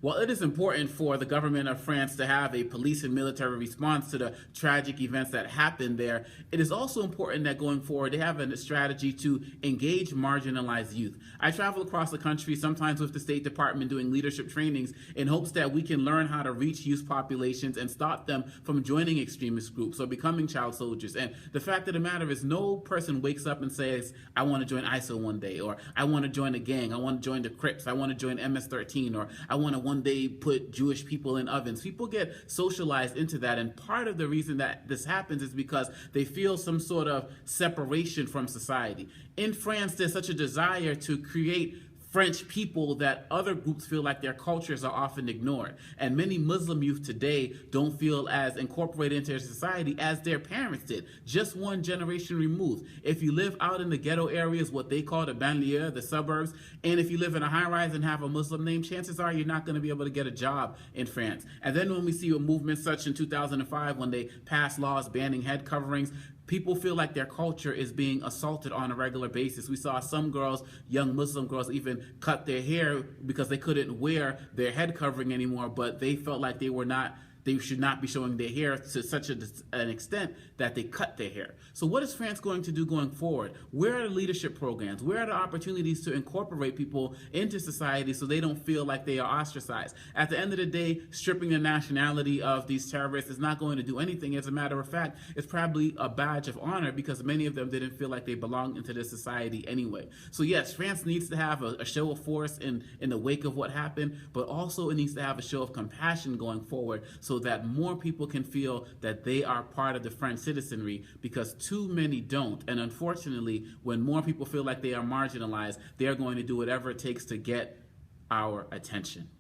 While it is important for the government of France to have a police and military response to the tragic events that happened there, it is also important that going forward they have a strategy to engage marginalized youth. I travel across the country, sometimes with the State Department, doing leadership trainings in hopes that we can learn how to reach youth populations and stop them from joining extremist groups or becoming child soldiers. And the fact of the matter is, no person wakes up and says, I want to join ISIL one day, or I want to join a gang, I want to join the Crips, I want to join MS-13, or I want to one day put Jewish people in ovens. People get socialized into that, and part of the reason that this happens is because they feel some sort of separation from society. In France, there's such a desire to create French people that other groups feel like their cultures are often ignored. And many Muslim youth today don't feel as incorporated into their society as their parents did, just one generation removed. If you live out in the ghetto areas, what they call the banlieue, the suburbs, and if you live in a high-rise and have a Muslim name, chances are you're not going to be able to get a job in France. And then when we see a movement such in 2005 when they passed laws banning head coverings, people feel like their culture is being assaulted on a regular basis. We saw some girls, young Muslim girls, even cut their hair because they couldn't wear their head covering anymore, but they felt like they should not be showing their hair to such an extent that they cut their hair. So what is France going to do going forward? Where are the leadership programs? Where are the opportunities to incorporate people into society so they don't feel like they are ostracized? At the end of the day, stripping the nationality of these terrorists is not going to do anything. As a matter of fact, it's probably a badge of honor because many of them didn't feel like they belonged into this society anyway. So yes, France needs to have a show of force in the wake of what happened, but also it needs to have a show of compassion going forward so that more people can feel that they are part of the French citizenry, because too many don't. And unfortunately, when more people feel like they are marginalized, they are going to do whatever it takes to get our attention.